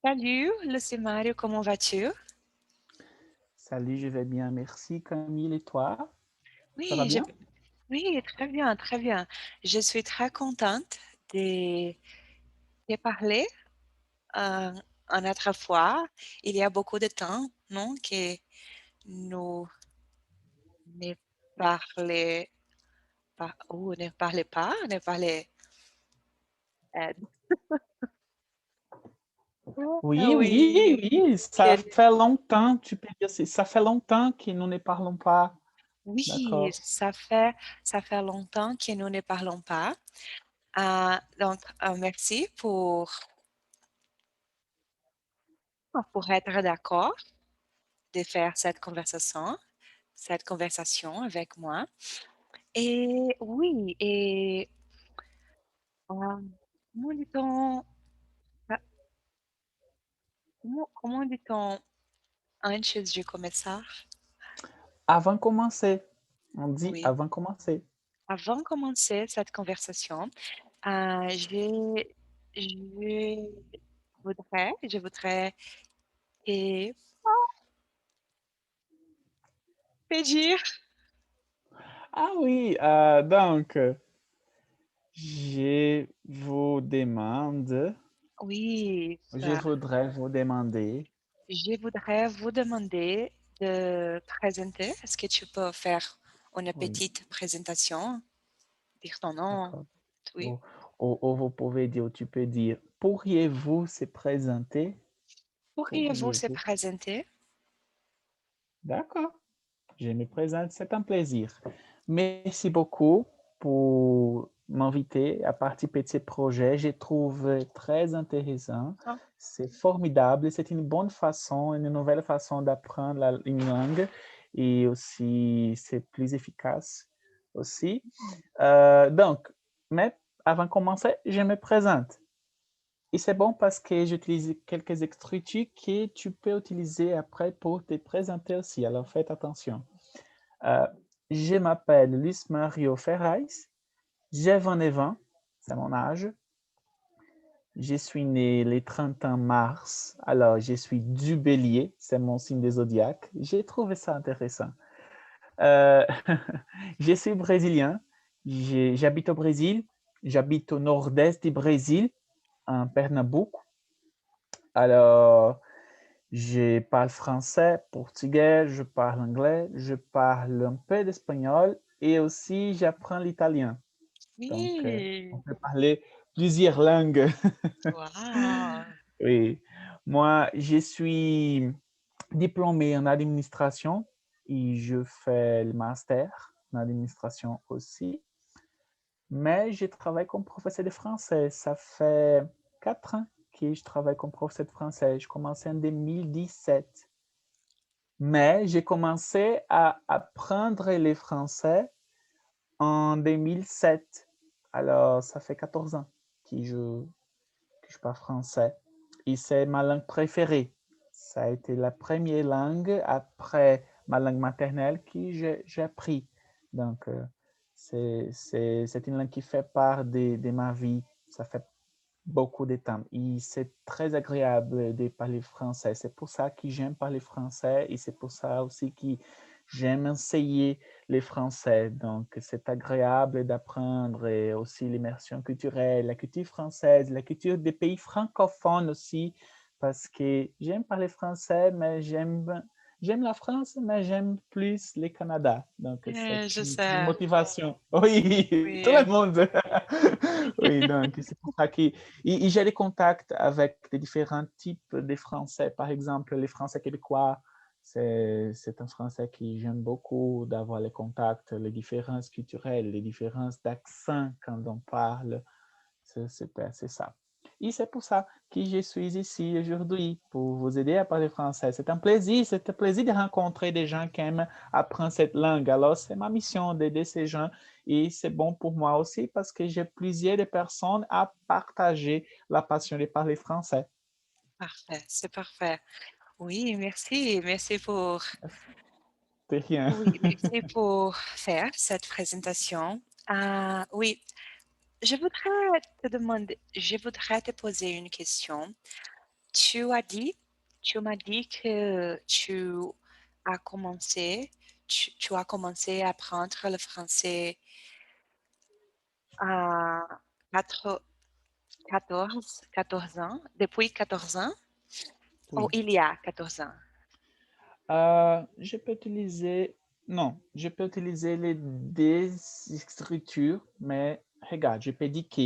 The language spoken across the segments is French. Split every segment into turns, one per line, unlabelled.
Salut, Lucimario, comment vas-tu?
Salut, je vais bien, merci Camille. Et toi? Ça va
Oui,
bien?
oui, très bien, très bien. Je suis très contente de, de parler une autre fois. Il y a beaucoup de temps, non, que nous ne parlons pas, ou ne parlait pas, ne parlait. euh,
Oui,
oui,
oui, oui, ça
que-
fait longtemps, tu peux dire, ça fait longtemps que nous ne parlons pas.
oui,
D'accord.
ça fait longtemps que nous ne parlons pas. Donc, merci pour être d'accord de faire cette conversation avec moi. Et oui, et comment dit-on, ah, comment dit-on antes de começar?
Avant de commencer, on dit
Oui,
avant de commencer.
avant de commencer cette conversation, je je voudrais te pedir,
Ah oui, donc, je vous demande,
oui,
je voudrais vous demander,
je voudrais vous demander de présenter. Est-ce que tu peux faire une
oui,
petite présentation? Dire ton nom?
d'accord.
Oui.
Ou vous pouvez dire, tu peux dire, pourriez-vous se présenter?
Pourriez-vous se
Pourriez-vous?
présenter?
D'accord. Je me présente, c'est un plaisir. Merci beaucoup pour m'inviter à participer de ce projet. Je trouve très intéressant.
Ah,
C'est formidable. C'est une bonne façon, une nouvelle façon d'apprendre une langue et aussi c'est plus efficace aussi. Donc, mais avant de commencer, je me présente. Et c'est bon parce que j'utilise quelques écritures que tu peux utiliser après pour te présenter aussi. Alors faites attention. Euh, je m'appelle Luis Mario Ferrais, j'ai 29 ans, c'est mon âge. Je suis né le 31 mars, alors je suis du bélier, c'est mon signe des zodiaques. J'ai trouvé ça intéressant. Euh, je suis brésilien, j'habite au Brésil, j'habite au nord-est du Brésil, en Pernambouc. Alors, je parle français, portugais, je parle anglais, je parle un peu d'espagnol et aussi j'apprends l'italien. Donc,
oui.
on peut parler plusieurs langues.
Wow.
Oui. Moi, je suis diplômé en administration et je fais le master en administration aussi. Mais je travaille comme professeur de français. Ça fait 4 ans que je travaille comme professeur de français. Je commençais en 2017. Mais j'ai commencé à apprendre le français en 2007. Alors, ça fait 14 ans que je parle français. Et c'est ma langue préférée. Ça a été la première langue après ma langue maternelle que j'ai appris. Donc, c'est une langue qui fait part de ma vie. Ça fait beaucoup de temps. Et c'est très agréable de parler français. C'est pour ça que j'aime parler français et c'est pour ça aussi que j'aime enseigner le français. Donc, c'est agréable d'apprendre et aussi l'immersion culturelle, la culture française, la culture des pays francophones aussi, parce que j'aime parler français, mais j'aime la France, mais j'aime plus le Canada. Donc, c'est
Je
une
sais.
motivation. Oui, tout
Oui.
le monde. Oui, donc c'est pour ça que j'ai des contacts avec les différents types de Français. Par exemple, les Français québécois, c'est un Français qui j'aime beaucoup d'avoir les contacts, les différences culturelles, les différences d'accent quand on parle. C'est ça. Et c'est pour ça que je suis ici aujourd'hui, pour vous aider à parler français. C'est un plaisir de rencontrer des gens qui aiment apprendre cette langue. Alors, c'est ma mission d'aider ces gens et c'est bon pour moi aussi parce que j'ai plusieurs de personnes à partager la passion de parler français.
Parfait, c'est parfait. Oui, merci. Merci pour,
C'est rien.
oui, merci pour faire cette présentation. Oui, je voudrais te poser une question. tu as dit, tu m'as dit que as commencé, tu as commencé à apprendre le français à 4 14 ans, depuis 14 ans, ou
Oui.
il y a 14 ans?
Je peux utiliser, non, je peux utiliser les deux écritures, mais regarde, je peux dire que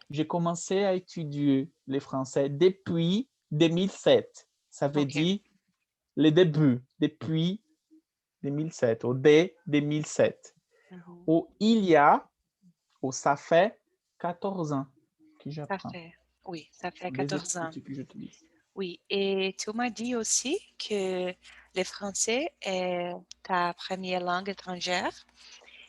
j'ai commencé à étudier le français depuis 2007. Ça veut
OK.
dire le début, depuis 2007, ou dès 2007.
Mhm.
Ou il y a, ou ça fait 14 ans que
Ça
j'apprends.
fait, oui, ça
Ce
fait
sont des
14 ans.
écritures que j'utilise.
Oui, et tu m'as dit aussi que le français est ta première langue étrangère.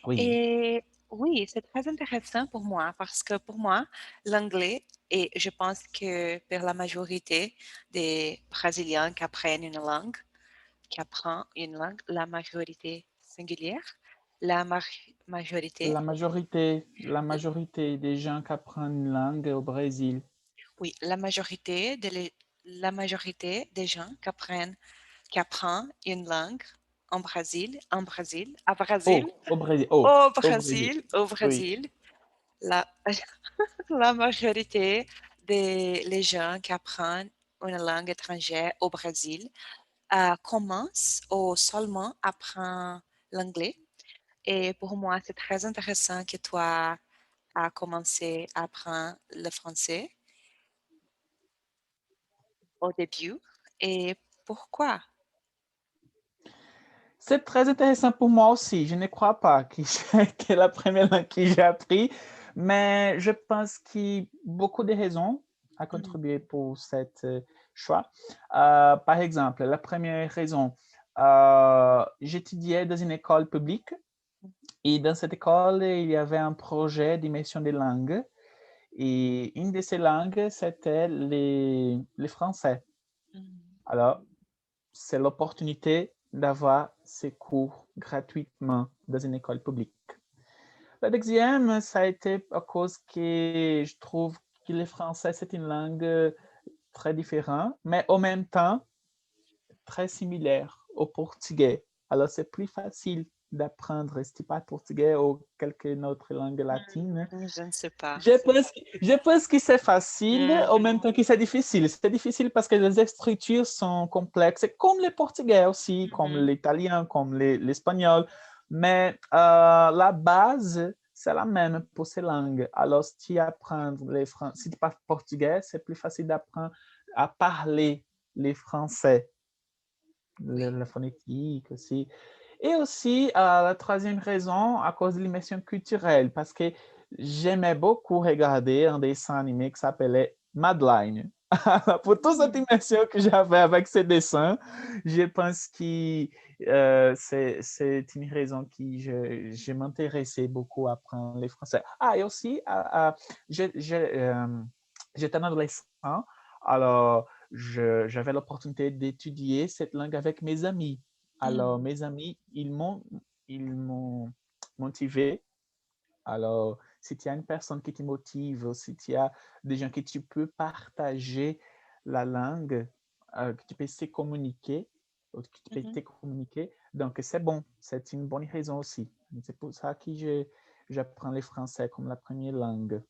Oui,
Et oui, c'est très intéressant pour moi parce que pour moi, l'anglais, et je pense que pour la majorité des Brésiliens qui apprend une langue, la majorité singulière, la majorité,
la majorité des gens qui apprennent une langue au Brésil.
oui, la majorité des gens qui apprend une langue
Oh, au Brésil. Oh, au Brésil.
Au
Oui.
Brésil, la, la majorité des les gens qui apprennent une langue étrangère au Brésil commencent ou seulement apprennent l'anglais. Et pour moi, c'est très intéressant que toi as commencé à apprendre le français au début. Et pourquoi?
C'est très intéressant pour moi aussi. Je ne crois pas que c'est la première langue que j'ai appris, mais je pense qu'il y a beaucoup de raisons à
Mhm,
contribuer pour cet choix. Par exemple, la première raison, j'étudiais dans une école publique et dans cette école, il y avait un projet d'immersion des langues et une de ces langues, c'était les français.
mhm,
Alors, c'est l'opportunité d'avoir ces cours gratuitement dans une école publique. La deuxième, ça a été à cause que je trouve que le français, c'est une langue très différente, mais en même temps très similaire au portugais. Alors, c'est plus facile d'apprendre, si pas portugais ou quelque autre langue latine.
Je ne sais pas.
Je pense que c'est facile, en même
Mhm,
temps que c'est difficile. C'est difficile parce que les écritures sont complexes, comme le portugais aussi, comme
mhm,
l'italien, comme l'espagnol. Mais la base, c'est la même pour ces langues. Alors, si tu apprends si tu parles portugais, c'est plus facile d'apprendre à parler les français,
oui.
la phonétique aussi. Et aussi, la troisième raison, à cause de l'immersion culturelle, parce que j'aimais beaucoup regarder un dessin animé qui s'appelait Madeline. Pour toute cette
Mhm,
immersion que j'avais avec ces dessins, je pense que c'est une raison que je m'intéressais beaucoup à apprendre le français. Ah, et aussi, j'étais un adolescent, alors j'avais l'opportunité d'étudier cette langue avec mes amis. Alors,
mhm,
mes amis, ils m'ont motivé. Alors, si tu as une personne qui te motive, si tu as des gens que tu peux partager la langue, que tu peux se communiquer, ou que tu peux
mhm.
te communiquer, donc c'est bon, c'est une bonne raison aussi. C'est pour ça que j'apprends le français comme la première langue.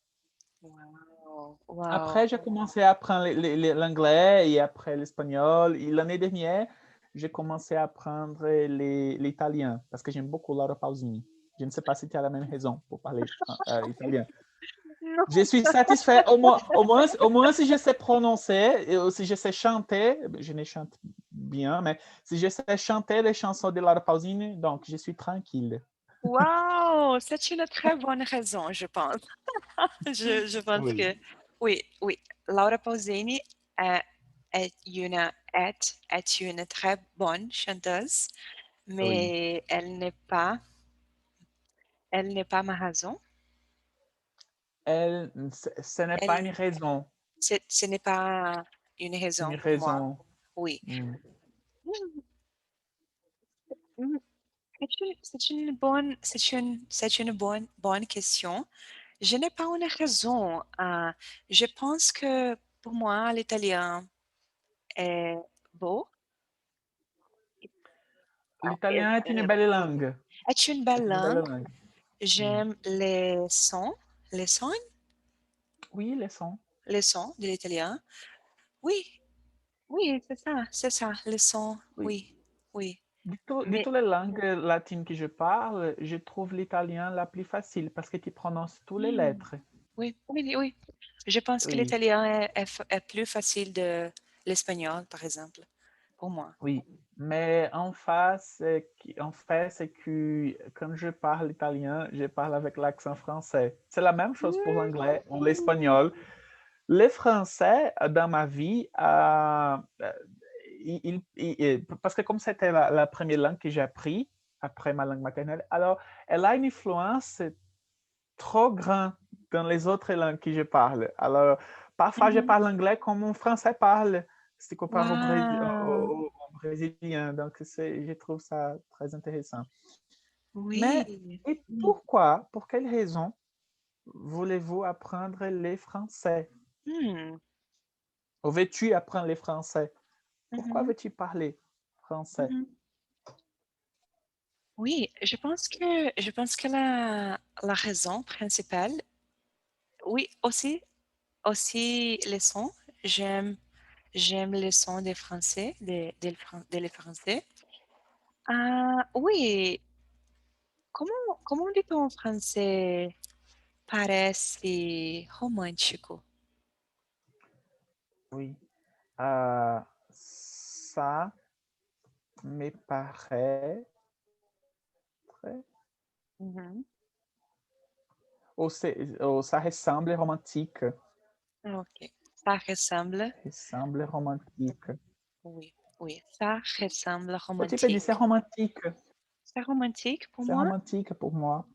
Wow, wow.
Après, j'ai commencé à apprendre l'anglais et après l'espagnol. Et l'année dernière, j'ai commencé à apprendre l'italien parce que j'aime beaucoup Laura Pausini. Je ne sais pas si tu as la même raison pour parler italien. Je suis satisfait. Au moins, si je sais prononcer, et si je sais chanter, je ne chante bien, mais si je sais chanter les chansons de Laura Pausini, donc je suis tranquille.
Wow, c'est une très bonne raison, je pense. Je pense
Oui,
que oui, oui. Laura Pausini est, est une très bonne chanteuse,
oui.
mais elle n'est pas ma raison.
Ce n'est pas une
Elle,
raison.
ce n'est pas une raison
Une
pour moi.
raison.
Oui.
Hmm.
Mm, c'est une bonne question. Je n'ai pas une raison. Je pense que pour moi, l'italien, est beau.
L'italien est une belle langue.
Est une belle
C'est une belle
langue.
langue.
J'aime les sons,
Oui, les sons.
les sons de l'italien. Oui, oui, c'est ça, les sons,
Oui.
oui, oui.
De
Mais
toutes les langues latines que je parle, je trouve l'italien la plus facile parce que tu prononces toutes les
hmm,
lettres.
oui, oui, oui. Je pense que
Oui,
l'italien est plus facile de l'espagnol, par exemple, pour moi.
oui. Mais en fait, c'est que quand je parle italien, je parle avec l'accent français. C'est la même chose pour l'anglais ou l'espagnol. Les Français, dans ma vie, parce que comme c'était la première langue que j'ai appris après ma langue maternelle, alors elle a une influence trop grande dans les autres langues que je parle. Alors, parfois, je
Mhm.
parle anglais comme un Français parle, si tu compares
Wow,
au Brésilien. Donc, je trouve ça très intéressant. Mais,
oui.
et pourquoi, pour quelle raison voulez-vous apprendre les Français?
Hmm,
Ou veux-tu apprendre les Français? Pourquoi
mhm,
veux-tu parler français?
mhm. Oui, je pense que la raison principale, oui, aussi les sons. J'aime, j'aime les sons des Français, des Français. Ah, oui, comment dit-on en français? Parece romântico.
Oui. Ça me paraît très...
Mhm.
Ou ça ressemble romantique.
Ok. Ça ressemble,
Ressemble romantique.
oui, oui, ça ressemble
Ou tu peux dire c'est
romantique.
romantique.
C'est romantique pour
C'est
moi?
romantique pour moi.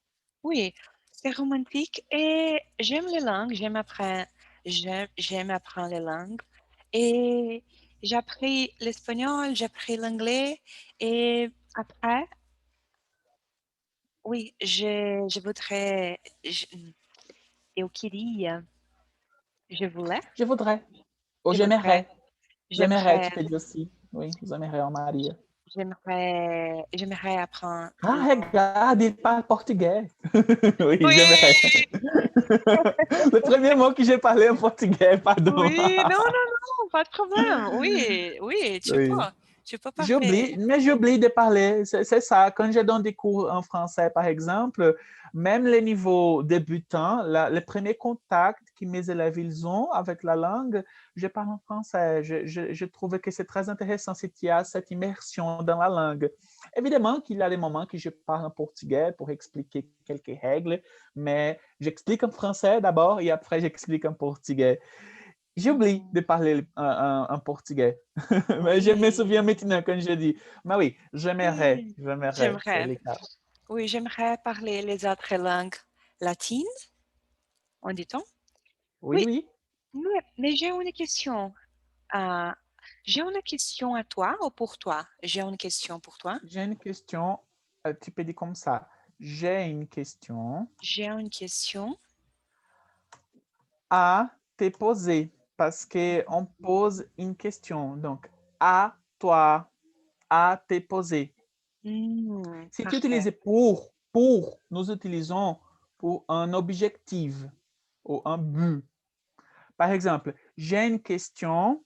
Oui, c'est romantique et j'aime les langues, j'aime apprendre les langues et j'ai appris l'espagnol, j'ai appris l'anglais et après, oui, je voudrais, eu queria, je voulais,
Je voudrais. Ou
je voudrais,
j'aimerais. J'aimerais,
j'aimerais,
tu peux dire aussi. Oui, j'aimerais en Maria.
j'aimerais apprendre
Ah,
la langue.
regarde, il parle portugais. Oui, j'aimerais.
Oui,
Le premier mot que j'ai parlé en portugais, pardon.
oui, non, non, non, pas de problème. Oui, oui,
Oui.
tu peux parler.
J'oublie, mais j'oublie de parler. C'est ça. Quand je donne des cours en français, par exemple, même les niveaux débutants, le premier contact que mes élèves ils ont avec la langue, je parle en français. Je trouve que c'est très intéressant si tu as cette immersion dans la langue. Évidemment qu'il y a des moments que je parle en portugais pour expliquer quelques règles, mais j'explique en français d'abord et après j'explique en portugais. J'oublie
Mhm.
de parler en portugais. Mais je me
Oui,
souviens maintenant quand je dis, mais oui,
oui,
j'aimerais, c'est
j'aimerais.
le cas.
Oui, j'aimerais parler les autres langues latines, on dit-on?
Oui,
Oui,
oui,
mais Euh, j'ai une question à toi ou pour toi? J'ai une question pour toi.
j'ai une question, tu peux dire comme ça. J'ai une question
J'ai une question.
à te poser parce qu'on pose une question. Donc, à toi, à te poser. Si tu
Parfait.
utilises nous utilisons pour un objectif ou un but. Par exemple, j'ai une question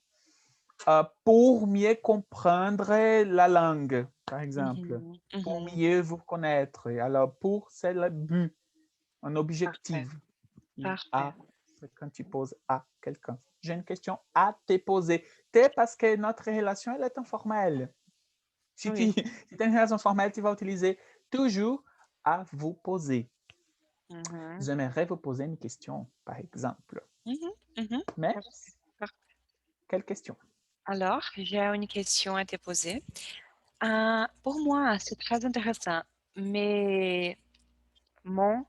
pour mieux comprendre la langue, par exemple,
Mhm,
pour
mhm.
mieux vous connaître. Alors, pour, c'est le but, un
Parfait,
objectif. Et
parfait.
à, c'est quand tu poses à quelqu'un. J'ai une question à te poser. T parce que notre relation, elle est informelle. Si tu
Oui.
si as une relation formelle, tu vas utiliser toujours à vous poser.
Mhm,
J'aimerais vous poser une question, par exemple.
mhm, mhm.
Mais,
Parfait, parfait.
quelle question?
Alors, j'ai une question à te poser. Pour moi, c'est très intéressant, mais mon,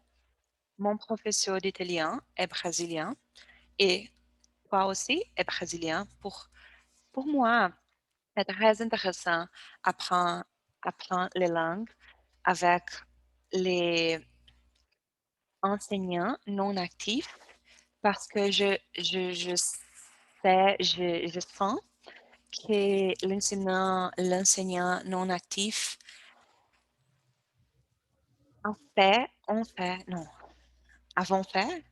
mon professeur d'italien est brésilien et toi aussi est brésilien. Pour moi, c'est très intéressant apprendre, apprendre les langues avec les enseignants non actifs parce que je sais, je sens que l'enseignant non actif non, avons fait,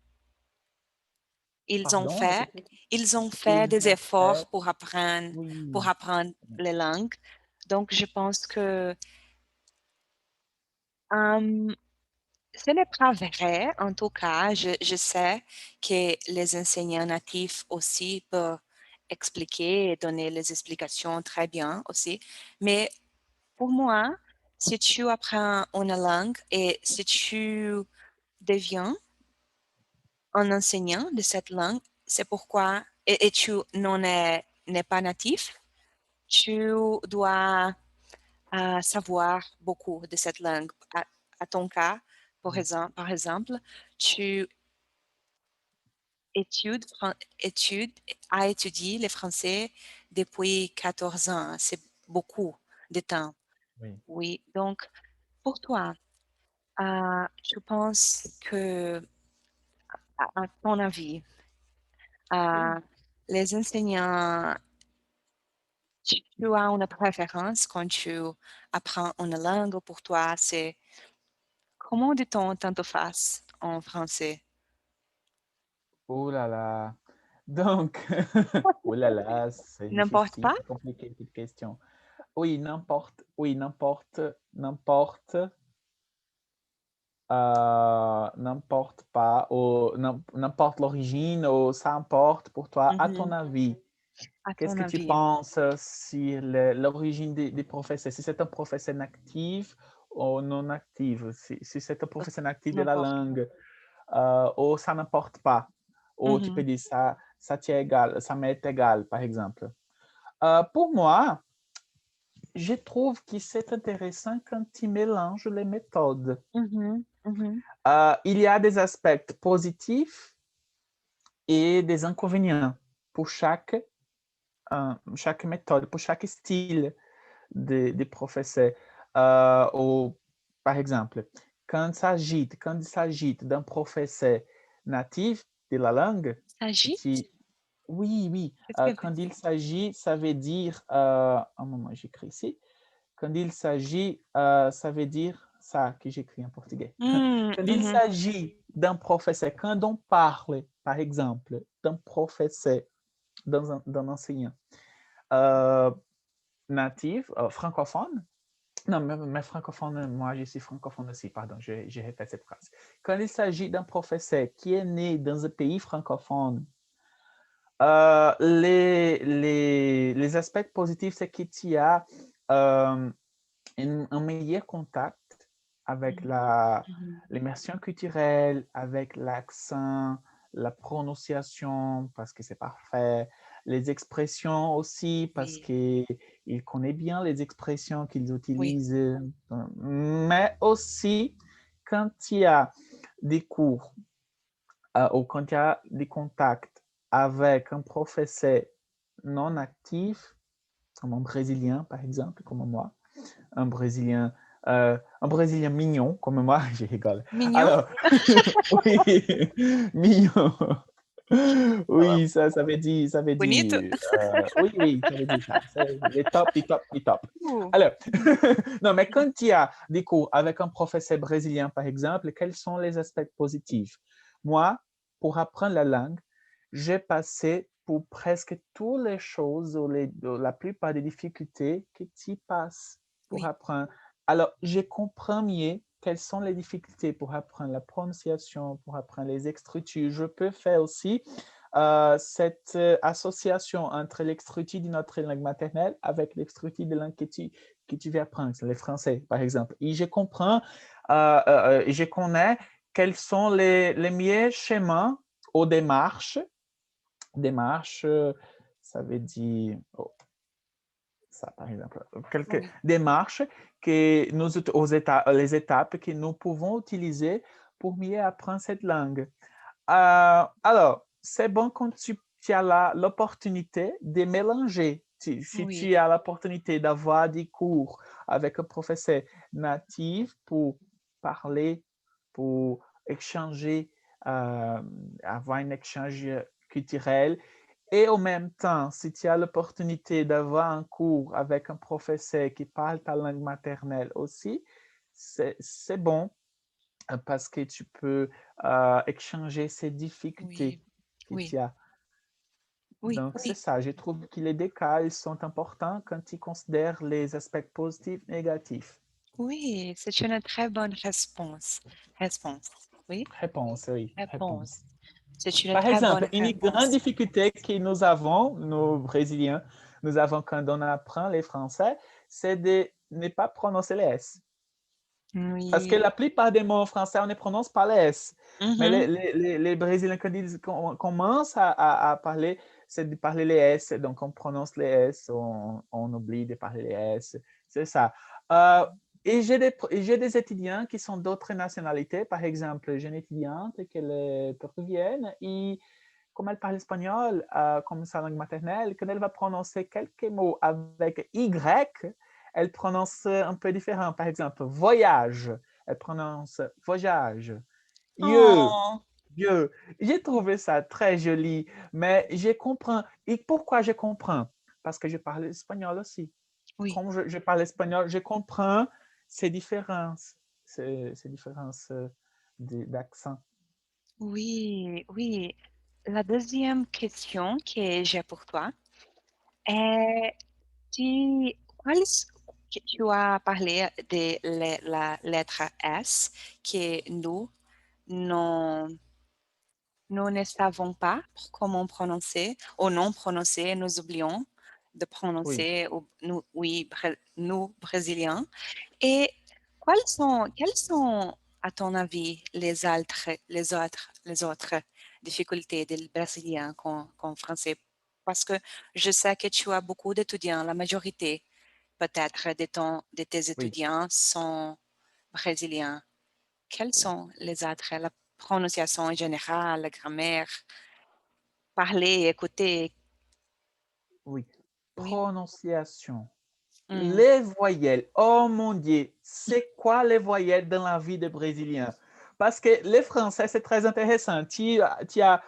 ils ont
Pardon,
fait,
répétez.
ils ont fait
Ils
des
ont fait,
efforts pour
oui,
apprendre les langues. Donc, je pense que euh, ce n'est pas vrai. En tout cas, je sais que les enseignants natifs aussi peuvent expliquer et donner les explications très bien aussi. Mais pour moi, si tu apprends une langue et si tu deviens un enseignant de cette langue, c'est pourquoi, et tu n'es pas natif, tu dois savoir beaucoup de cette langue. À ton cas, par exemple, tu études, as étudié le français depuis 14 ans. C'est beaucoup de temps.
oui.
Oui, donc pour toi, je pense que, à ton avis,
Oui.
euh, les enseignants, tu as une préférence quand tu apprends une langue pour toi, c'est comment dit-on tente-face en français?
Oh là là. Donc, oh là là, c'est
N'importe
difficile,
pas?
c'est compliqué cette question. Oui, n'importe, n'importe pas, ou n'importe l'origine, ou ça importe pour toi. À ton
Mhm.
avis,
À
qu'est-ce
ton
que tu
avis?
penses sur l'origine des professeurs? Si c'est un professeur actif ou non actif? Si c'est un professeur actif de la
N'importe.
langue, ou ça n'importe pas? Ou tu peux
Mhm.
dire ça t'est égal, ça m'est égal, par exemple. Pour moi, je trouve que c'est intéressant quand tu mélanges les méthodes.
Mhm. Mhm.
Il y a des aspects positifs et des inconvénients pour chaque méthode, pour chaque style de professeur. Ou, par exemple, quand il s'agit d'un professeur natif de la langue,
S'agit?
tu, oui, oui,
Qu'est-ce que veut
quand il
dire?
s'agit, ça veut dire, un moment, j'écris ici. Quand il s'agit, ça veut dire ça que j'écris en portugais.
Mm,
Quand il
mhm.
s'agit d'un professeur, quand on parle, par exemple, d'un professeur, d'un enseignant euh, natif, francophone, non, mais francophone, moi je suis francophone aussi, pardon, je répète cette phrase. Quand il s'agit d'un professeur qui est né dans un pays francophone, les aspects positifs, c'est qu'il y a euh, un meilleur contact avec
Mhm. Mhm.
l'immersion culturelle, avec l'accent, la prononciation, parce que c'est parfait, les expressions aussi, parce
Oui,
qu'il connaît bien les expressions qu'ils
oui,
utilisent, mais aussi quand il y a des cours ou quand il y a des contacts avec un professeur non actif, comme un Brésilien par exemple, comme moi, un Brésilien mignon, comme moi, je rigole.
mignon.
Alors, oui, mignon.
Euh,
Oui, ça veut
bonito.
dire, oui, oui, ça veut dire ça. C'est les top, les top, les top.
Ouh.
Alors,
Mhm.
non, mais quand il y a des cours avec un professeur brésilien, par exemple, quels sont les aspects positifs? Moi, pour apprendre la langue, j'ai passé pour presque toutes les choses ou la plupart des difficultés que tu passes pour
Oui,
apprendre. Alors, je comprends mieux quelles sont les difficultés pour apprendre la prononciation, pour apprendre les écritures. Je peux faire aussi cette association entre l'écriture de notre langue maternelle avec l'écriture de langue que tu veux apprendre, le français, par exemple. Et je connais quels sont les meilleurs schémas aux démarches, ça veut dire, oh, ça par exemple, quelques
oui,
démarches les étapes que nous pouvons utiliser pour mieux apprendre cette langue. Alors, c'est bon quand tu as l'opportunité de mélanger. Si
oui,
tu as l'opportunité d'avoir des cours avec un professeur natif pour parler, pour échanger, avoir un échange culturel Et en même temps, si tu as l'opportunité d'avoir un cours avec un professeur qui parle ta langue maternelle aussi, c'est bon parce que tu peux échanger ces difficultés
Oui,
que
oui,
tu as.
oui,
Donc, c'est
oui,
ça. Je trouve que les deux cas, ils sont importants quand tu considères les aspects positifs et négatifs.
oui, c'est une très bonne réponse. Réponse, oui,
Réponse, oui, réponse.
réponse. C'est une
Par
très
exemple,
bonne
une grande
réponse.
difficulté que nous avons, nous Brésiliens, nous avons quand on apprend les Français, c'est de ne pas prononcer les S. Parce que
Oui.
la plupart des mots en français, on ne prononce pas les S. Mais
Mhm.
les Brésiliens, quand ils commencent à parler, c'est de parler les S. Donc, on prononce les S, on oublie de parler les S. C'est ça. Euh, et j'ai des étudiants qui sont d'autres nationalités. Par exemple, j'ai une étudiante qui est péruvienne et comme elle parle espagnol comme sa langue maternelle, quand elle va prononcer quelques mots avec Y, elle prononce un peu différent. Par exemple, voyage, elle prononce voyage. Yeux,
Oh,
yeux. J'ai trouvé ça très joli, mais je comprends. Et pourquoi je comprends? Parce que je parle espagnol aussi.
oui,
Comme je parle espagnol, je comprends ces différences, ces différences d'accent.
oui, oui. La deuxième question que j'ai pour toi est, tu as parlé de la lettre S que non, nous ne savons pas comment prononcer ou non prononcer, nous oublions de
Oui,
prononcer, oui, nous, Brésiliens. Et quelles sont, à ton avis, les autres difficultés des Brésiliens qu'en français? Parce que je sais que tu as beaucoup d'étudiants, la majorité peut-être de tes
oui.
étudiants sont brésiliens. Quels sont les autres? La prononciation en général, la grammaire, parler, écouter.
Oui.
Oui.
Prononciation.
Hmm.
Les voyelles. Oh mon Dieu, c'est quoi les voyelles dans la vie des Brésiliens? Parce que les Français, c'est très intéressant. Tu as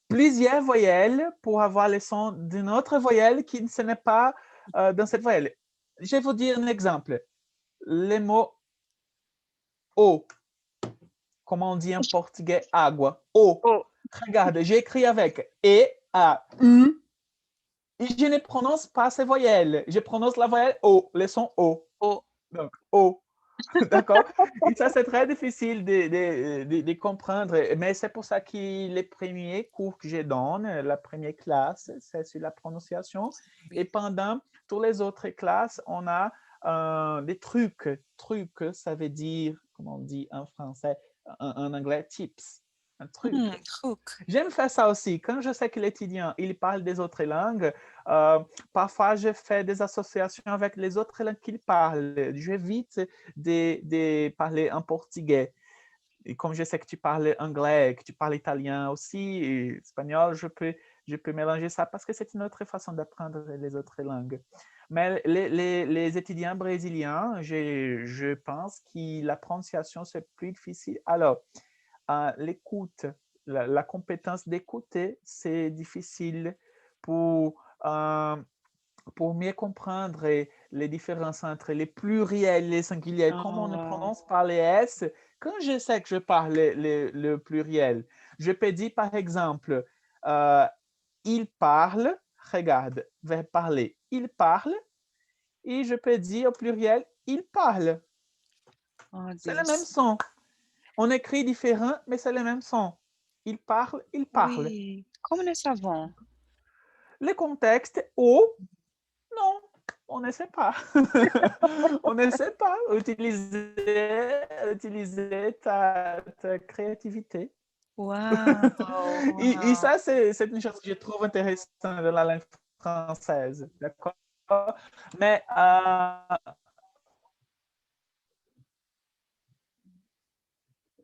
plusieurs voyelles pour avoir le son d'une autre voyelle qui ne n'est pas dans cette voyelle. Je vais vous dire un exemple. Les mots eau, comme on dit en portugais, água. Eau.
Oh,
Regarde, j'écris avec E, A, U. Et je ne prononce pas ces voyelles. Je prononce la voyelle O, le son O.
oh,
Donc, O. D'accord? Et ça, c'est très difficile de comprendre. Mais c'est pour ça que les premiers cours que je donne, la première classe, c'est sur la prononciation. Et
oui.
pendant toutes les autres classes, on a des trucs. Trucs, ça veut dire, comment on dit en français, en anglais, tips. Un truc.
Crook.
J'aime faire ça aussi. Quand je sais que l'étudiant, il parle des autres langues, parfois je fais des associations avec les autres langues qu'il parle. J'évite de parler en portugais. Et comme je sais que tu parles anglais, que tu parles italien aussi, et espagnol, je peux mélanger ça parce que c'est une autre façon d'apprendre les autres langues. Mais les étudiants brésiliens, je pense que la prononciation, c'est plus difficile. Alors, l'écoute, la compétence d'écouter, c'est difficile pour, euh, pour mieux comprendre les différences entre les pluriels et les singuliers. Comme on ne
Oh,
prononce pas les S, quand je sais que je parle le pluriel, je peux dire par exemple, euh, il parle, regarde, verbe parler, il parle, et je peux dire au pluriel, il parle.
oh
C'est le même
Dios.
son. On écrit différent, mais c'est le même son. Il parle, il parle.
Oui, comme nous savons.
Le contexte, oh, non, on ne sait pas. On ne sait pas utiliser ta créativité.
Wow,
Et
wow.
ça, c'est une chose que je trouve intéressante de la langue française. D'accord? Mais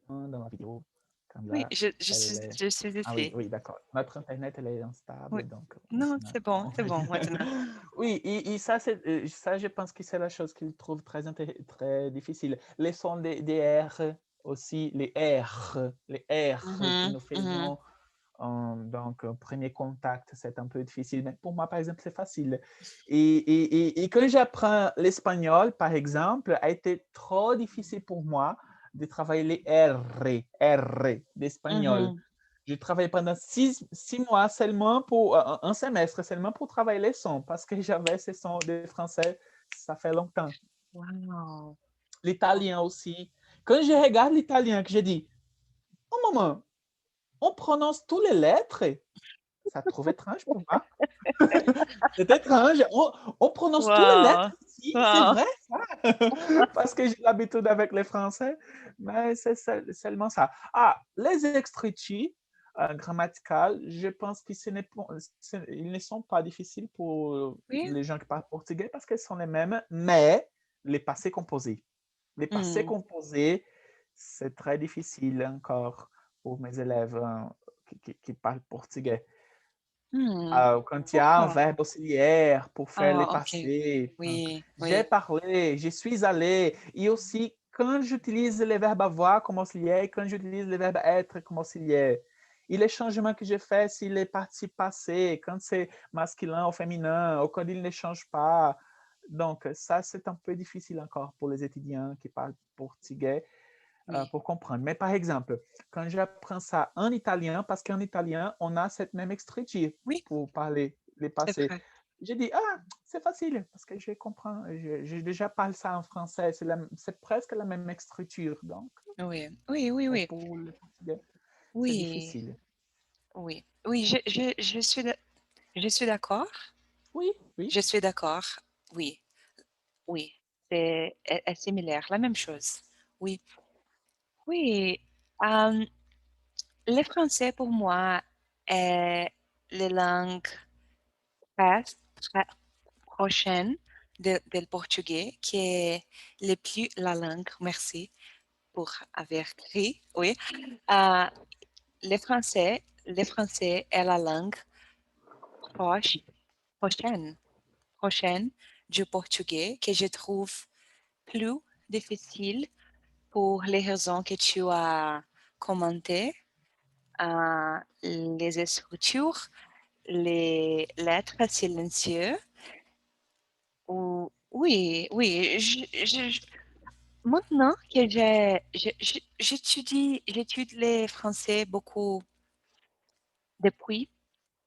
dans la vidéo, comme
Oui,
là, elle est...
je suis
Ah oui,
ici.
oui, d'accord. Notre Internet, elle est
Oui.
instable, donc
Non,
maintenant, on
c'est
va
bon
dire...
maintenant.
Oui, et ça, ça, je pense que c'est la chose qu'il trouve très difficile. Les sons des R aussi, les R que
Mhm,
nous
mhm.
faisons Donc, premier contact, c'est un peu difficile. Mais pour moi, par exemple, c'est facile. Et quand j'apprends l'espagnol, par exemple, a été trop difficile pour moi de travailler les R d'espagnol.
Mhm.
J'ai travaillé pendant 6 mois seulement pour un semestre seulement pour travailler les sons parce que j'avais ces sons de français, ça fait longtemps.
Wow.
L'italien aussi. Quand je regarde l'italien, que je dis, oh maman, on prononce toutes les lettres. Ça trouve étrange pour moi. C'est étrange. On prononce toutes les lettres
Wow.
ici. C'est
Wow.
vrai, ça? Parce que j'ai l'habitude avec les Français. Mais c'est seulement ça. Ah, les écritures grammaticales, je pense qu'ils ne sont pas difficiles pour
Oui.
les gens qui parlent portugais parce qu'elles sont les mêmes, mais les passés composés. Les passés
Hmm.
composés, c'est très difficile encore pour mes élèves qui parlent portugais.
Hmm.
Quand il y a un
Pourquoi?
verbe auxiliaire pour faire les
Ah, ok.
passés,
Oui,
j'ai
oui,
parlé, je suis allé. Et aussi, quand j'utilise les verbes avoir comme auxiliaire et quand j'utilise les verbes être comme auxiliaire, et les changements que je fais, si les participes passés, quand c'est masculin ou féminin, ou quand ils ne changent pas. Donc, ça, c'est un peu difficile encore pour les étudiants qui parlent portugais
oui,
pour comprendre. Mais par exemple, quand j'apprends ça en italien, parce qu'en italien, on a cette même écriture
oui,
pour parler les
c'est
passés.
vrai.
Je dis, ah, c'est facile, parce que je comprends, j'ai déjà parlé ça en français, c'est presque la même écriture, donc
Oui, oui, oui, oui,
pour le portugais, c'est
oui,
difficile.
oui, oui, je suis d'accord.
Oui, oui,
Je suis d'accord. Oui, oui, est similaire, la même chose. Oui, oui. euh, le français pour moi est la langue très, très prochaine del portugais, qui est le plus la langue, merci pour avoir écrit, oui. Euh, le français est la langue proche, prochaine, prochaine du portugais que je trouve plus difficile pour les raisons que tu as commentées, les écritures, les lettres silencieuses. Oui, oui. Maintenant que j'étudie les français beaucoup depuis,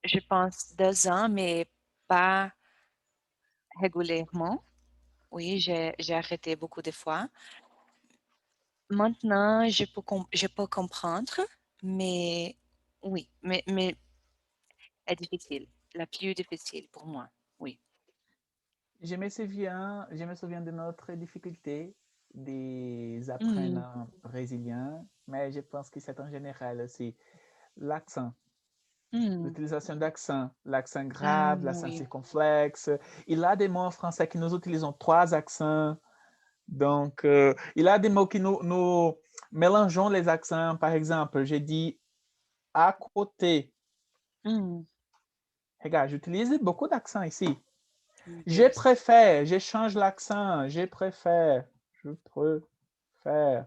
je pense, 2 ans, mais pas régulièrement. Oui, j'ai arrêté beaucoup de fois. Maintenant, je peux comprendre, mais oui, mais est difficile, la plus difficile pour moi. Oui.
je me souviens de notre difficulté des
Hmm,
apprenants brésiliens, mais je pense que c'est en général aussi l'accent.
hmm.
L'utilisation d'accent, l'accent
Ah
grave, l'accent
oui.
circonflexe. Il y a des mots en français que nous utilisons 3 accents. Donc, il y a des mots que nous mélangeons les accents. Par exemple, j'ai dit à côté.
Hmm.
Regarde, j'utilise beaucoup d'accents ici. Je
Oui.
préfère, je change l'accent, je préfère, je préfère.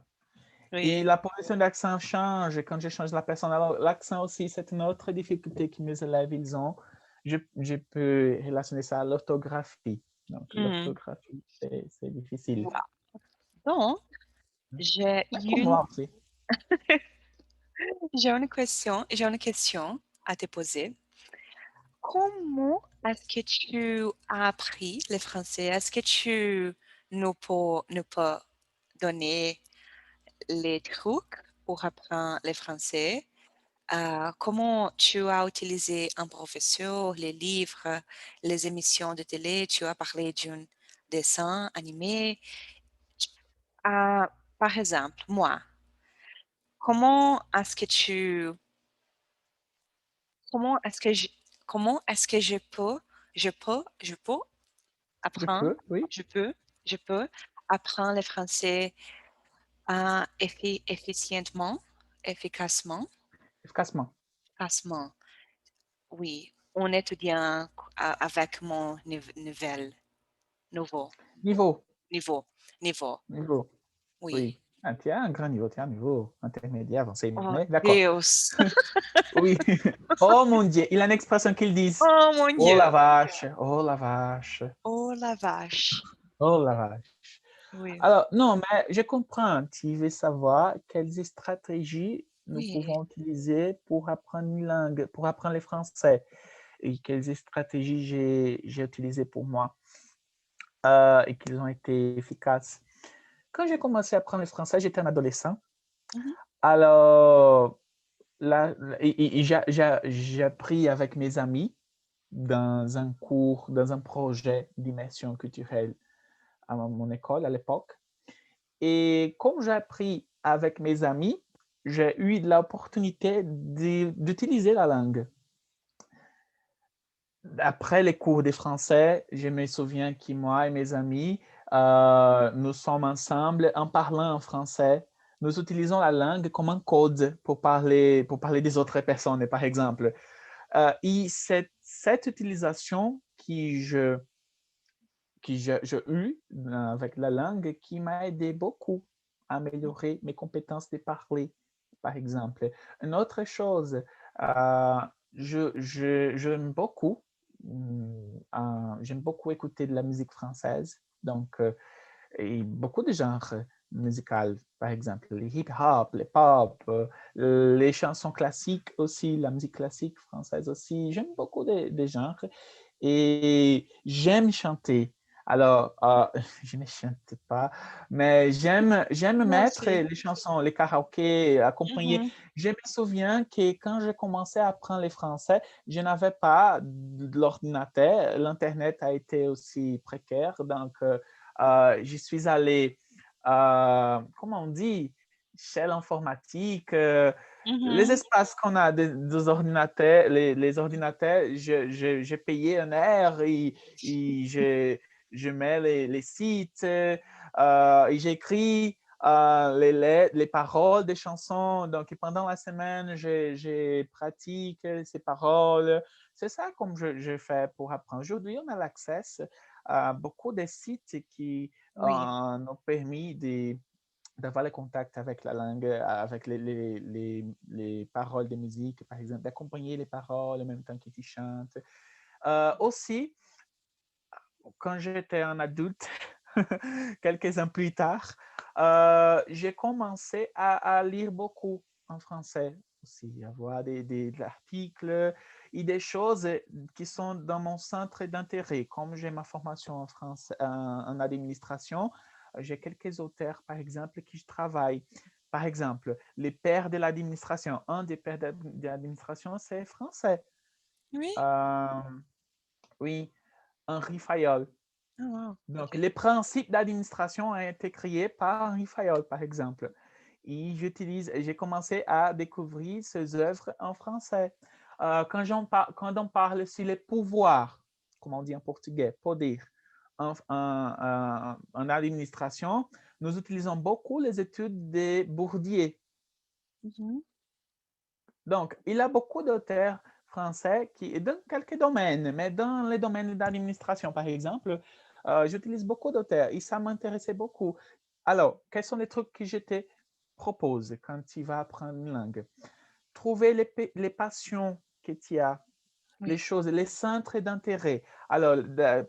Et
Oui.
la position d'accent change quand je change la personne. Alors, l'accent aussi, c'est une autre difficulté que mes élèves ils ont. Je peux relationner ça à l'orthographie. Donc,
Hmm.
l'orthographie, c'est difficile.
Wow. Donc, j'ai
Mais pour
une,
moi aussi.
j'ai une question à te poser. Comment est-ce que tu as appris le français? Est-ce que tu nous peux donner les trucs pour apprendre le français? Comment tu as utilisé un professeur, les livres, les émissions de télé? Tu as parlé d'un dessin animé. Euh, Par exemple, moi, comment est-ce que tu, comment est-ce que je, comment est-ce que je peux
Je
apprendre,
peux, oui,
je peux, je peux apprendre le français efficientement, efficacement,
efficacement.
efficacement. Oui, en étudiant avec mon nouveau,
Niveau,
niveau, niveau.
niveau,
Oui,
oui. Ah, tu as un grand niveau, tu as un niveau intermédiaire avancé,
Oh,
mais d'accord.
Deus!
Oui. Oh mon Dieu, il a une expression qu'ils disent.
Oh mon
Oh
Dieu!
la vache, oh la vache,
Oh la vache!
oh la vache.
Oui,
Alors, non, mais je comprends. Tu veux savoir quelles stratégies nous
oui.
pouvons utiliser pour apprendre une langue, pour apprendre le français. Et quelles stratégies j'ai utilisées pour moi et qu'ils ont été efficaces. Quand j'ai commencé à apprendre le français, j'étais un adolescent.
Mhm.
Alors, là, j'ai appris avec mes amis dans un cours, dans un projet d'immersion culturelle à mon école à l'époque. Et comme j'ai appris avec mes amis, j'ai eu l'opportunité d'utiliser la langue. Après les cours de français, je me souviens que moi et mes amis, nous sommes ensemble en parlant en français. Nous utilisons la langue comme un code pour parler des autres personnes, par exemple. Et cette utilisation que j'ai eue avec la langue qui m'a aidé beaucoup à améliorer mes compétences de parler, par exemple. Une autre chose, j'aime beaucoup, j'aime beaucoup écouter de la musique française, donc et beaucoup de genres musicaux, par exemple, les hip-hop, les pop, les chansons classiques aussi, la musique classique française aussi. J'aime beaucoup des genres et j'aime chanter. Alors, je ne chante pas, mais j'aime
Moi
mettre
aussi.
les chansons, les karaokés, accompagner.
Mhm.
Je me souviens que quand j'ai commencé à apprendre le français, je n'avais pas de l'ordinateur. L'Internet a été aussi précaire, donc je suis allé, comment on dit, chez l'informatique, les
Mhm.
espaces qu'on a des ordinateurs, les ordinateurs, j'ai payé un air et je mets les sites et j'écris les paroles des chansons. Donc, pendant la semaine, je pratique ces paroles. C'est ça comme je fais pour apprendre. Aujourd'hui, on a l'accès à beaucoup de sites qui
Oui,
nous permis d'avoir le contact avec la langue, avec les paroles de musique, par exemple, d'accompagner les paroles en même temps que tu chantes. Aussi, quand j'étais un adulte, quelques ans plus tard, j'ai commencé à lire beaucoup en français aussi, à voir des articles et des choses qui sont dans mon centre d'intérêt. Comme j'ai ma formation en, France, en administration, j'ai quelques auteurs, par exemple, qui je travaille. Par exemple, les pères de l'administration. Un des pères de l'administration, c'est français.
oui.
Euh, oui, Henri Fayol.
Oh, wow.
Donc,
OK.
les principes d'administration ont été créés par Henri Fayol, par exemple. Et j'ai commencé à découvrir ses œuvres en français. Quand on parle sur les pouvoirs, comme on dit en portugais, poder, en administration, nous utilisons beaucoup les études de Bourdieu.
Mhm.
Donc, il y a beaucoup d'auteurs français qui, dans quelques domaines, mais dans les domaines d'administration, par exemple, j'utilise beaucoup d'auteurs et ça m'intéressait beaucoup. Alors, quels sont les trucs que je te propose quand tu vas apprendre une langue? Trouver les passions que tu as, les
Oui.
choses, les centres d'intérêt. Alors,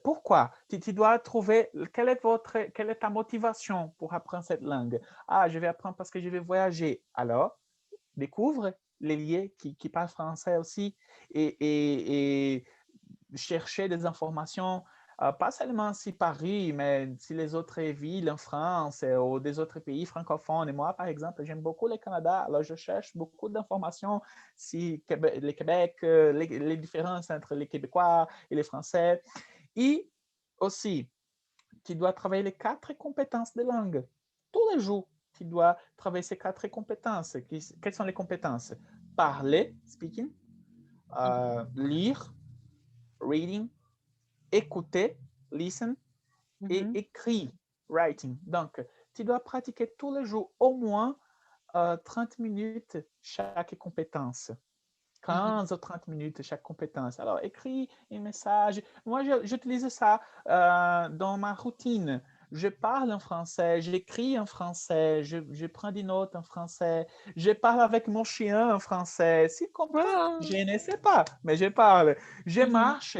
pourquoi? Tu dois trouver quelle est ta motivation pour apprendre cette langue. Ah, je vais apprendre parce que je vais voyager. Alors, découvre les lieux qui parlent français aussi et chercher des informations, pas seulement si Paris, mais si les autres villes en France ou des autres pays francophones. Et moi, par exemple, j'aime beaucoup le Canada, alors je cherche beaucoup d'informations si le Québec, les différences entre les Québécois et les Français. Et aussi, tu dois travailler les 4 compétences de langue. Tous les jours, tu dois travailler ces 4 compétences. Quelles sont les compétences? Parler, speaking, lire, reading, écouter, listen, et
Mhm.
écrire, writing. Donc, tu dois pratiquer tous les jours au moins 30 minutes chaque compétence.
Mhm.
15 ou 30 minutes chaque compétence. Alors, écris un message. Moi, j'utilise ça dans ma routine. je parle en français, j'écris en français, je prends des notes en français, je parle avec mon chien en français. S'il comprend,
Ah,
je ne sais pas, mais je parle. Je
mhm.
marche,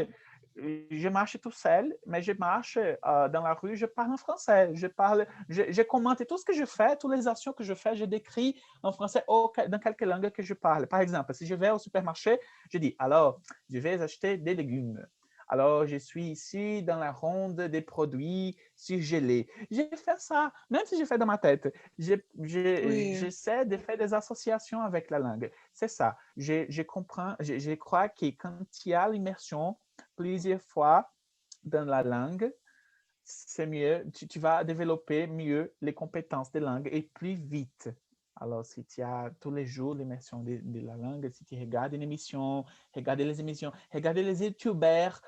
je marche tout seul, mais je marche dans la rue, je parle en français, je commente tout ce que je fais, toutes les actions que je fais, je décris en français ou dans quelque langue que je parle. Par exemple, si je vais au supermarché, je dis, alors, je vais acheter des légumes. Alors, je suis ici dans la ronde des produits surgelés. Je fais ça, même si je fais dans ma tête.
Oui,
J'essaie de faire des associations avec la langue. C'est ça. Je comprends, je crois que quand il y a l'immersion plusieurs fois dans la langue, c'est mieux, tu vas développer mieux les compétences de langue et plus vite. Alors, si tu as tous les jours l'immersion de la langue, si tu regardes une émission, regarde les youtubeurs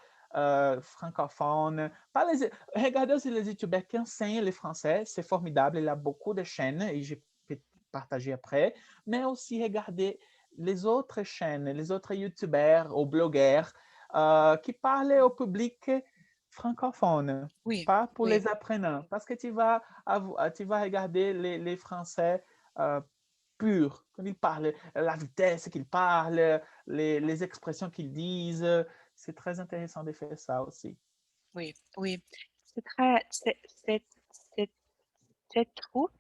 francophones, pas les, regarde aussi les youtubeurs qui enseignent le français, c'est formidable, il y a beaucoup de chaînes et je peux partager après, mais aussi regarder les autres chaînes, les autres youtubeurs ou blogueurs qui parlent au public francophone,
oui,
pas pour
oui,
les apprenants, parce que tu vas regarder les Français euh, purs, quand ils parlent, la vitesse qu'ils parlent, les expressions qu'ils disent. C'est très intéressant de faire ça aussi.
oui, oui. C'est très, c'est, c'est truc.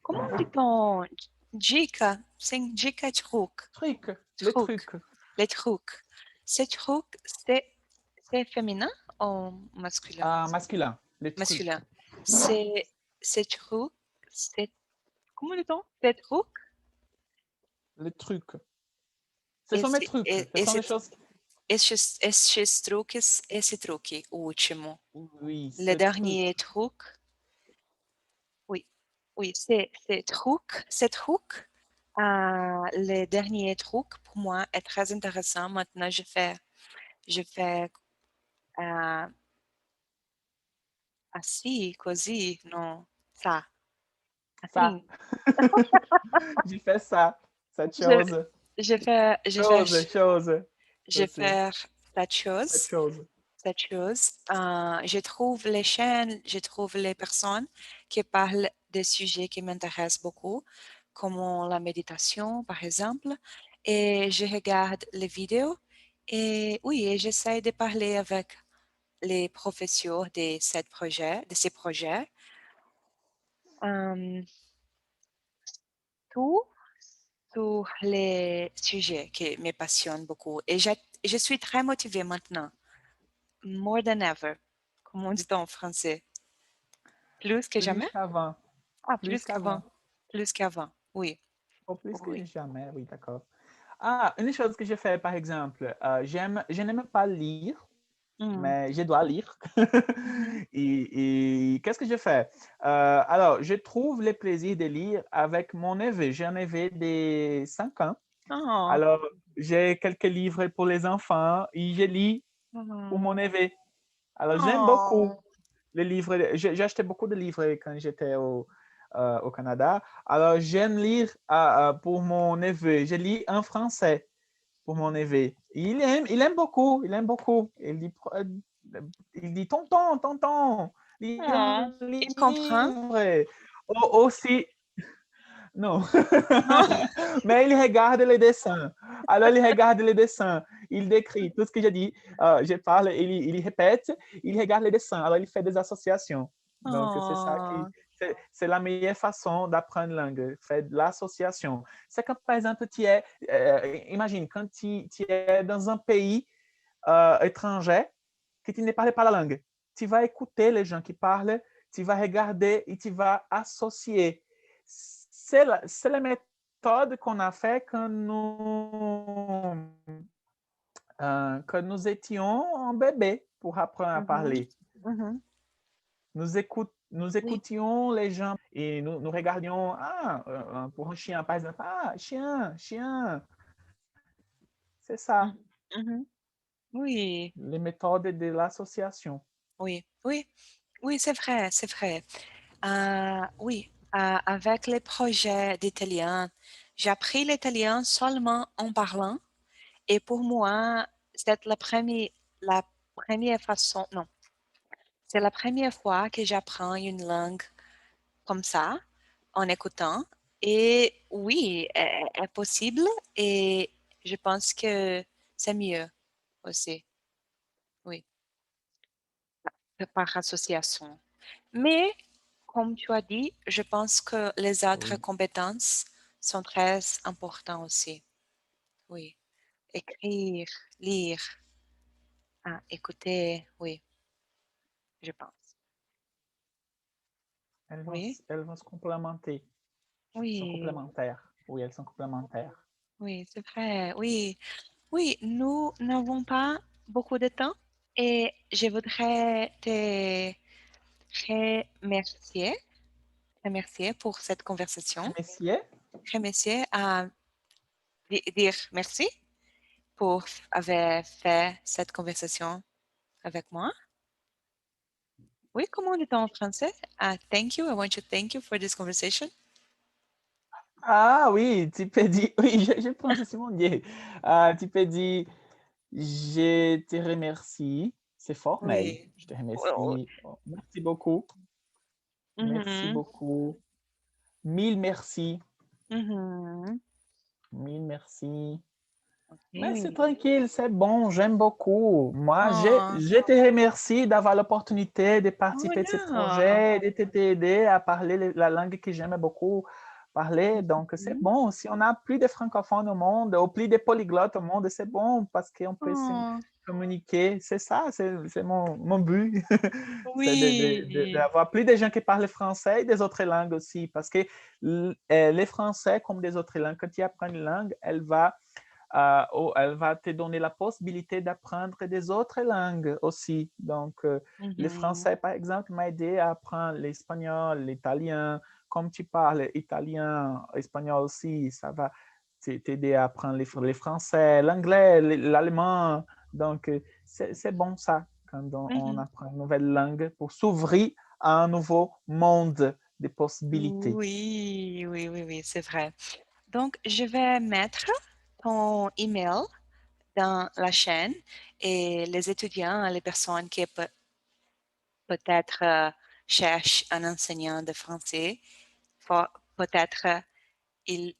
Comment dit-on? Jika, c'est jika truc,
Truc, les
truc,
trucs.
les trucs. Ces trucs, c'est féminin ou masculin?
Masculin, les trucs.
Masculin. C'est, ces trucs, c'est, comment dit-on? Ces trucs,
Les trucs. Ce sont mes trucs. Ce sont les choses.
esses truques, esse truque, o último.
Oui,
Le
ces
dernier
trucs.
truc, oui, oui, c'est truc, le dernier truc pour moi est très intéressant. Maintenant, je fais euh, assis, così, non, ça,
Ça.
assim.
J'ai fait ça. Cette
Je,
chose.
je
Chose.
je
Aussi.
fais
Cette chose.
cette chose. Je trouve les chaînes, je trouve les personnes qui parlent des sujets qui m'intéressent beaucoup, comme la méditation, par exemple, et je regarde les vidéos et oui, et j'essaie de parler avec les professeurs de ces projets. Euh, tout sur les sujets qui me passionnent beaucoup. Et je suis très motivée maintenant, more than ever, comme on dit en français. Plus que
Plus
jamais?
qu'avant.
Ah,
Plus
plus qu'avant.
qu'avant.
Plus qu'avant. Oui,
Ou plus que
oui.
jamais, oui, d'accord. Ah, une chose que je fais, par exemple, je n'aime pas lire,
Mhm,
mais je dois lire.
mhm.
Et qu'est-ce que je fais? Alors, je trouve le plaisir de lire avec mon neveu. J'ai un neveu de 5 ans.
Oh,
Alors, j'ai quelques livres pour les enfants et je lis pour
oh,
mon neveu. Alors, j'aime beaucoup
oh.
les livres. J'ai acheté beaucoup de livres quand j'étais au Canada. Alors, j'aime lire pour mon neveu. Je lis en français pour mon neveu. Il aime beaucoup. Il aime beaucoup. Il dit tonton, tonton, lis
Oh.
un
Il comprend?
livre. Aussi, non.
Non.
Mais il regarde les dessins. Alors, il regarde les dessins. Il décrit tout ce que je dis. Je parle, il répète, il regarde les dessins. Alors, il fait des associations. Donc, c'est ça qui.
Oh.
C'est la meilleure façon d'apprendre langue. Faire de l'association. C'est comme, par exemple, imagine, quand tu es dans un pays étranger que tu ne parles pas la langue. Tu vas écouter les gens qui parlent, tu vas regarder et tu vas associer. C'est la méthode qu'on a fait quand nous étions en bébé pour apprendre à
Mhm,
parler.
mhm.
Nous
Oui.
écoutions les gens et nous regardions, pour un chien, par exemple, chien, chien. C'est ça,
Mhm, mhm. Oui,
les méthodes de l'association.
oui, oui, oui, c'est vrai, c'est vrai. Oui, avec les projets d'italien, j'ai appris l'italien seulement en parlant et pour moi, c'est la première façon, non, C'est la première fois que j'apprends une langue comme ça, en écoutant. Et oui, est possible et je pense que c'est mieux aussi, oui, que par association. Mais, comme tu as dit, je pense que les autres
Oui.
compétences sont très importantes aussi. Oui, écrire, lire, écouter, oui, je pense. Oui,
Elles vont se complémenter. Sont
oui,
complémentaires. Oui, elles sont complémentaires.
oui, c'est vrai, oui. Oui, nous n'avons pas beaucoup de temps et je voudrais te remercier, remercier pour cette conversation.
Messieurs,
Remercier à dire merci pour avoir fait cette conversation avec moi. Oui, comment on dit en français? Thank you. I want to thank you for this conversation.
ah oui, tu peux dire, oui, je pense que c'est mon Dieu. Tu peux dire, je te remercie. C'est formel.
Oui.
Je te
Oh,
remercie. Oh, merci beaucoup. Merci
mhm,
beaucoup. Mille merci.
mhm.
Mille merci. Mais c'est
Oui.
tranquille, c'est bon, j'aime beaucoup. Moi,
Oh,
je te remercie d'avoir l'opportunité de
oh
participer de ce
non.
projet, de t'aider à parler la langue que j'aime beaucoup parler. Donc, c'est
Mhm.
bon. Si on a plus de francophones au monde, ou plus de polyglottes au monde, c'est bon parce qu'on peut se
Oh,
communiquer. C'est ça, c'est mon but. C'est
oui.
d'avoir plus de gens qui parlent français et des autres langues aussi. Parce que les français, comme des autres langues, quand tu apprends une langue, elle va te donner la possibilité d'apprendre des autres langues aussi. Donc, le
Mhm.
français, par exemple, m'a aidé à apprendre l'espagnol, l'italien. Comme tu parles italien, espagnol aussi, ça va t'aider à apprendre les français, l'anglais, l'allemand. Donc, c'est bon ça, quand on
Mhm.
apprend une nouvelle langue pour s'ouvrir à un nouveau monde de possibilités.
Oui, oui, oui, oui, c'est vrai. Donc, je vais mettre ton email dans la chaîne et les étudiants, les personnes qui peut-être cherchent un enseignant de français, peut-être ils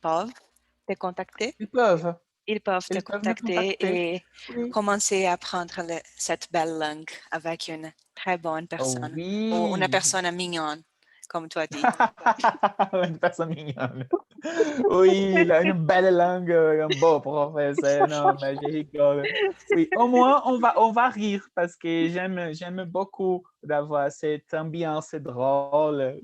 peuvent te contacter.
Ils peuvent,
Ils peuvent te
ils peuvent me
contacter
contacter.
et
Oui.
commencer à apprendre cette belle langue avec une très bonne
Oh
personne ou une
oui,
personne mignonne, comme tu as dit.
une personne mignonne. Oui, il a une belle langue, un beau professeur. Non, mais je rigole. Oui, au moins, on va rire parce que j'aime beaucoup d'avoir cette ambiance drôle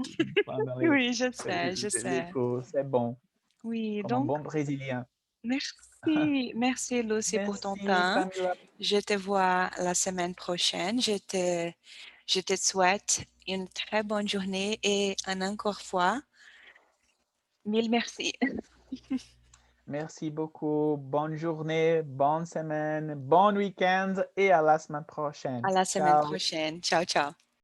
pendant
Oui, je sais, je
les
sais.
cours. C'est bon,
Oui,
comme un
donc
bon Brésilien.
merci, merci Lucie pour ton
Merci,
temps.
Pamela.
Je te vois la semaine prochaine. Je te souhaite une très bonne journée et encore fois, mille merci.
Merci beaucoup. Bonne journée, bonne semaine, bon week-end et à la semaine prochaine.
À la semaine
Ciao.
prochaine. Ciao, ciao.